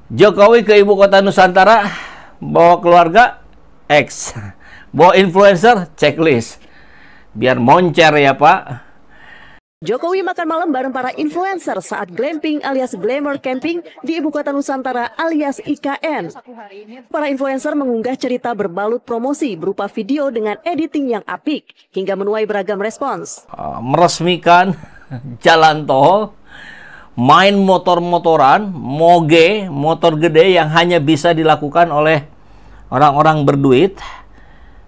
Jokowi ke ibu kota Nusantara, bawa keluarga, X. Bawa influencer, checklist. Biar moncer ya Pak. Jokowi makan malam bareng para influencer saat glamping alias glamour camping di ibu kota Nusantara alias IKN. Para influencer mengunggah cerita berbalut promosi berupa video dengan editing yang apik hingga menuai beragam respons. Meresmikan jalan tol, main motor-motoran, moge, motor gede yang hanya bisa dilakukan oleh orang-orang berduit,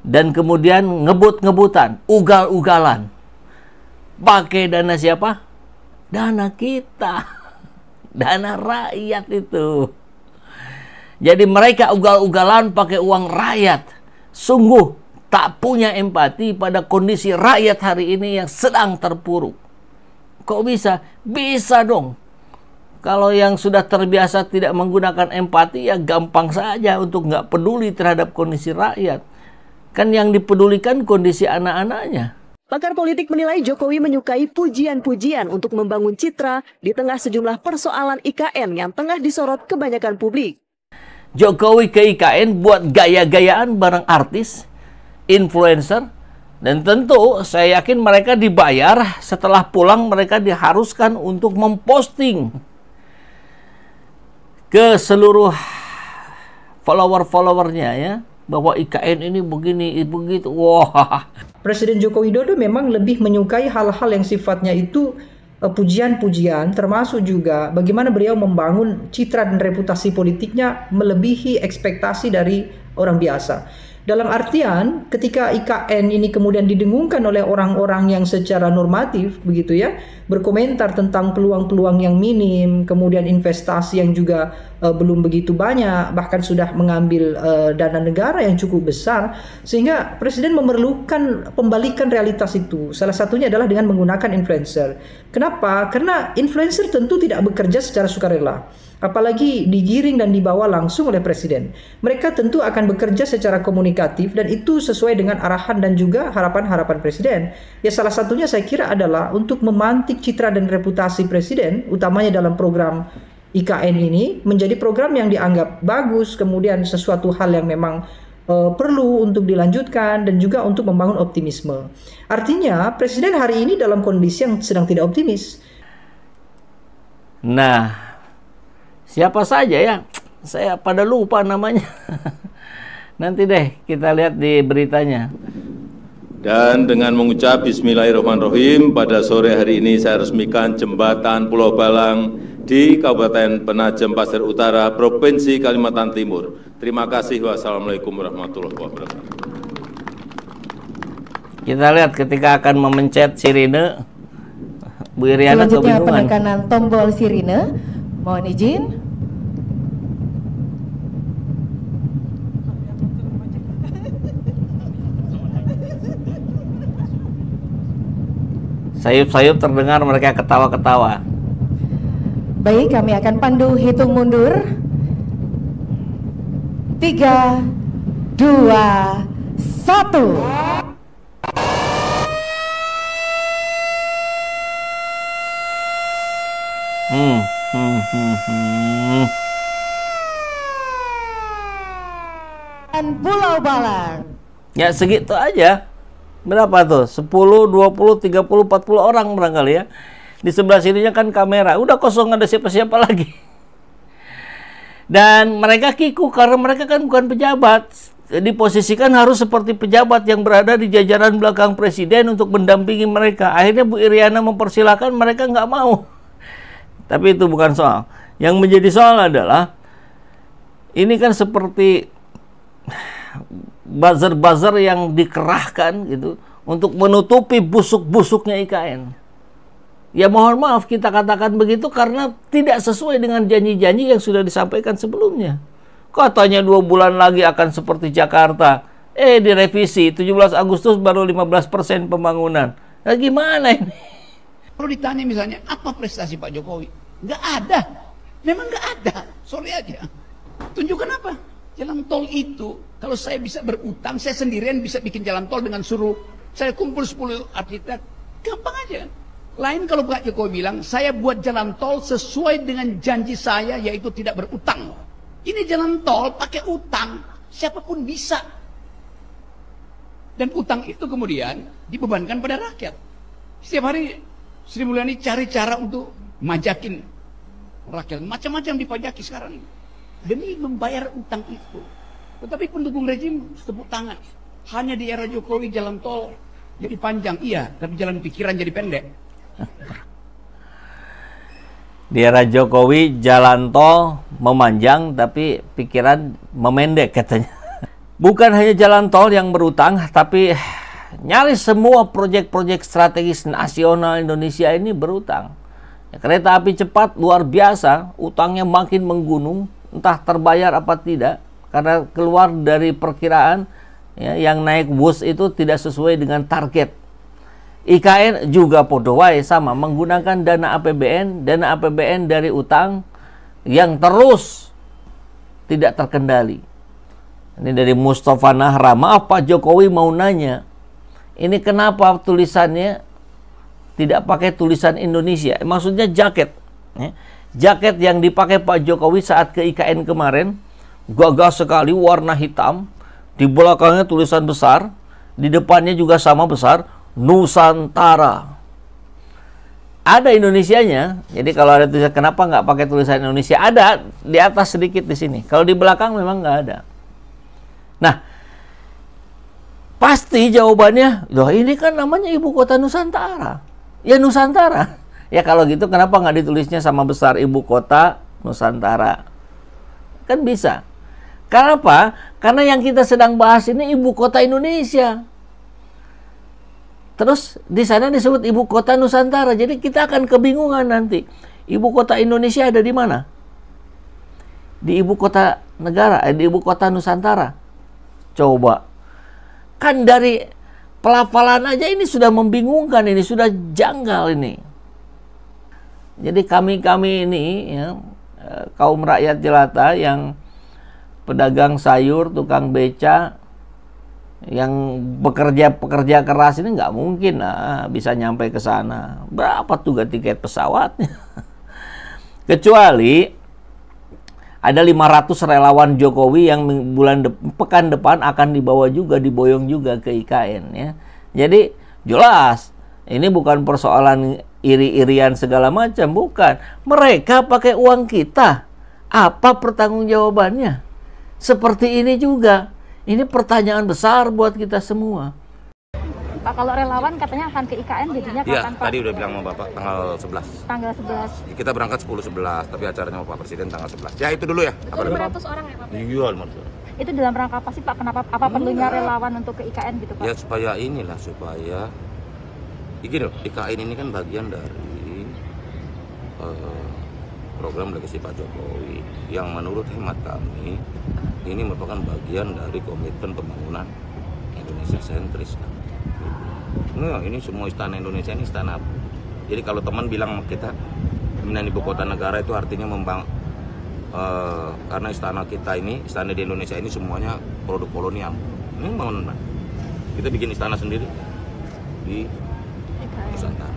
dan kemudian ngebut-ngebutan, ugal-ugalan. Pakai dana siapa? Dana kita. Dana rakyat itu. Jadi mereka ugal-ugalan pakai uang rakyat. Sungguh tak punya empati pada kondisi rakyat hari ini yang sedang terpuruk. Kok bisa? Bisa dong. Kalau yang sudah terbiasa tidak menggunakan empati, ya gampang saja untuk nggak peduli terhadap kondisi rakyat. Kan yang dipedulikan kondisi anak-anaknya. Pakar politik menilai Jokowi menyukai pujian-pujian untuk membangun citra di tengah sejumlah persoalan IKN yang tengah disorot kebanyakan publik. Jokowi ke IKN buat gaya-gayaan bareng artis, influencer, dan tentu saya yakin mereka dibayar. Setelah pulang mereka diharuskan untuk memposting ke seluruh follower-followernya ya, bahwa IKN ini begini, begitu. Wah. Presiden Joko Widodo memang lebih menyukai hal-hal yang sifatnya itu pujian-pujian, termasuk juga bagaimana beliau membangun citra dan reputasi politiknya melebihi ekspektasi dari orang biasa. Dalam artian ketika IKN ini kemudian didengungkan oleh orang-orang yang secara normatif begitu ya, berkomentar tentang peluang-peluang yang minim, kemudian investasi yang juga belum begitu banyak, bahkan sudah mengambil dana negara yang cukup besar, sehingga Presiden memerlukan pembalikan realitas itu. Salah satunya adalah dengan menggunakan influencer. Kenapa? Karena influencer tentu tidak bekerja secara sukarela, apalagi digiring dan dibawa langsung oleh Presiden. Mereka tentu akan bekerja secara komunikatif dan itu sesuai dengan arahan dan juga harapan-harapan Presiden. Ya salah satunya saya kira adalah untuk memantik citra dan reputasi Presiden, utamanya dalam program IKN ini, menjadi program yang dianggap bagus, kemudian sesuatu hal yang memang perlu untuk dilanjutkan dan juga untuk membangun optimisme. Artinya Presiden hari ini dalam kondisi yang sedang tidak optimis. Nah, siapa saja ya? Saya pada lupa namanya. Nanti deh kita lihat di beritanya. Dan dengan mengucap Bismillahirrahmanirrahim, pada sore hari ini saya resmikan jembatan Pulau Balang di Kabupaten Penajam Pasir Utara, Provinsi Kalimantan Timur. Terima kasih. Wassalamualaikum warahmatullahi wabarakatuh. Kita lihat ketika akan memencet sirine, Bu Iriana selanjutnya kebingungan. penekanan tombol sirine. Mohon izin. Sayup-sayup terdengar mereka ketawa-ketawa. Baik, kami akan pandu hitung mundur. 3, 2, 1. Dan Pulau Balang. Ya segitu aja. Berapa tuh? 10, 20, 30, 40 orang barangkali ya. Di sebelah sininya kan kamera. Udah kosong, ada siapa-siapa lagi. Dan mereka kiku karena mereka kan bukan pejabat. Diposisikan harus seperti pejabat yang berada di jajaran belakang Presiden untuk mendampingi mereka. Akhirnya Bu Iriana mempersilahkan, mereka nggak mau. Tapi itu bukan soal. Yang menjadi soal adalah ini kan seperti buzzer-buzzer yang dikerahkan gitu untuk menutupi busuk-busuknya IKN. Ya mohon maaf kita katakan begitu karena tidak sesuai dengan janji-janji yang sudah disampaikan sebelumnya. Katanya 2 bulan lagi akan seperti Jakarta. Direvisi 17 Agustus baru 15% pembangunan. Nah gimana ini? Kalau ditanya misalnya apa prestasi Pak Jokowi? Nggak ada. Memang nggak ada. Sorry aja. Tunjukkan apa? Jalan tol itu, kalau saya bisa berutang, saya sendirian bisa bikin jalan tol dengan suruh saya kumpul 10 arsitek, gampang aja. Lain kalau Pak Jokowi bilang, saya buat jalan tol sesuai dengan janji saya, yaitu tidak berutang. Ini jalan tol pakai utang, siapapun bisa. Dan utang itu kemudian dibebankan pada rakyat. Setiap hari Sri Mulyani cari cara untuk majakin rakyat. Macam-macam dipajaki sekarang ini. Demi membayar utang itu. Tetapi pendukung rejim tepuk tangan. Hanya di era Jokowi jalan tol jadi panjang, iya, tapi jalan pikiran jadi pendek. Di era Jokowi jalan tol memanjang tapi pikiran memendek katanya. Bukan hanya jalan tol yang berutang, tapi nyaris semua proyek-proyek strategis nasional Indonesia ini berutang. Kereta api cepat luar biasa, utangnya makin menggunung, entah terbayar apa tidak, karena keluar dari perkiraan ya, yang naik bus itu tidak sesuai dengan target. IKN juga podo wae sama, menggunakan dana APBN dari utang yang terus tidak terkendali. Ini dari Mustafa Nahra. Maaf Pak Jokowi mau nanya, ini kenapa tulisannya tidak pakai tulisan Indonesia? Maksudnya jaket. Jaket yang dipakai Pak Jokowi saat ke IKN kemarin, gagah sekali, warna hitam. Di belakangnya tulisan besar, di depannya juga sama besar, Nusantara. Ada Indonesianya. Jadi kalau ada tulisan, kenapa nggak pakai tulisan Indonesia? Ada di atas sedikit di sini. Kalau di belakang memang nggak ada. Nah, pasti jawabannya, loh ini kan namanya Ibu Kota Nusantara. Ya Nusantara. Ya kalau gitu kenapa nggak ditulisnya sama besar Ibu Kota Nusantara? Kan bisa. Karena apa? Karena yang kita sedang bahas ini Ibu Kota Indonesia. Terus di sana disebut Ibu Kota Nusantara. Jadi kita akan kebingungan nanti. Ibu Kota Indonesia ada di mana? Di Ibu Kota Negara, di Ibu Kota Nusantara. Coba. Kan dari pelafalan aja ini sudah membingungkan, ini sudah janggal ini. Jadi kami ini ya, kaum rakyat jelata yang pedagang sayur, tukang beca, yang pekerja keras ini nggak mungkin bisa nyampe ke sana. Berapa tuh tiket pesawatnya? Kecuali ada 500 relawan Jokowi yang pekan depan akan dibawa juga, diboyong juga ke IKN ya. Jadi jelas ini bukan persoalan iri-irian segala macam, bukan. Mereka pakai uang kita. Apa pertanggungjawabannya? Seperti ini juga. Ini pertanyaan besar buat kita semua. Pak, kalau relawan katanya akan ke IKN jadinya kapan, Pak? Tadi udah bilang sama Bapak tanggal 11. Tanggal 11. Kita berangkat 10-11, tapi acaranya sama Pak Presiden tanggal 11. Ya itu dulu ya. Itu 500 orang ya, Pak? Iya, 500 orang. Itu dalam rangka apa sih, Pak? Kenapa perlunya relawan untuk ke IKN gitu, Pak? Ya supaya gini loh, IKN ini kan bagian dari program legasi Pak Jokowi yang menurut hemat kami ini merupakan bagian dari komitmen pembangunan Indonesia sentris. Nah, ini semua istana Indonesia ini istana. Jadi kalau teman bilang kita pemindahan ibu kota negara itu artinya karena istana kita ini, istana di Indonesia ini semuanya produk kolonial. Ini bangunan. Kita bikin istana sendiri di Nusantara.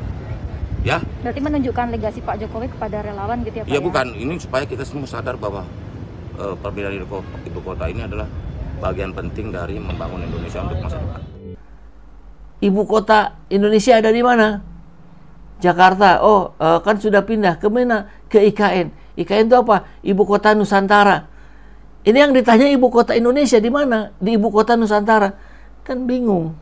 Ya. Berarti menunjukkan legasi Pak Jokowi kepada relawan gitu ya, Pak? Ya bukan, ini supaya kita semua sadar bahwa pemindahan ibu kota ini adalah bagian penting dari membangun Indonesia untuk masa depan. Ibu kota Indonesia ada di mana? Jakarta. Oh, kan sudah pindah ke mana? Ke IKN. IKN itu apa? Ibu kota Nusantara. Ini yang ditanya ibu kota Indonesia di mana? Di ibu kota Nusantara. Kan bingung.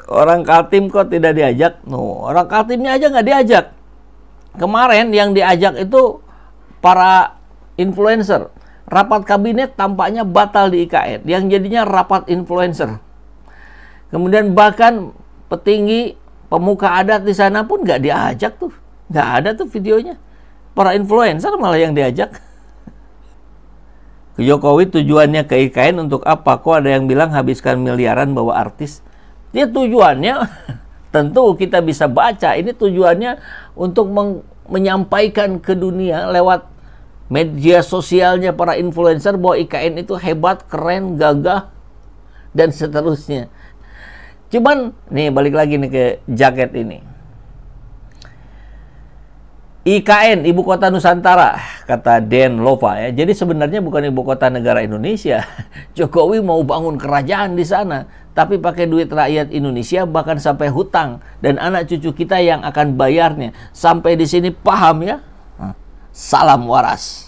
Orang Kaltim kok tidak diajak? No, orang Kaltimnya aja nggak diajak. Kemarin yang diajak itu para influencer. Rapat kabinet tampaknya batal di IKN. Yang jadinya rapat influencer. Kemudian bahkan petinggi pemuka adat di sana pun nggak diajak tuh. Nggak ada tuh videonya. Para influencer malah yang diajak. Jokowi tujuannya ke IKN untuk apa? Kok ada yang bilang habiskan miliaran bawa artis? Dia tujuannya tentu kita bisa baca. Ini tujuannya untuk menyampaikan ke dunia lewat media sosialnya para influencer bahwa IKN itu hebat, keren, gagah, dan seterusnya. Cuman nih balik lagi nih ke jaket ini. IKN, Ibu Kota Nusantara, kata Den Lova ya. Jadi sebenarnya bukan ibu kota negara Indonesia. Jokowi mau bangun kerajaan di sana, tapi pakai duit rakyat Indonesia, bahkan sampai hutang, dan anak cucu kita yang akan bayarnya. Sampai di sini paham ya? Salam waras.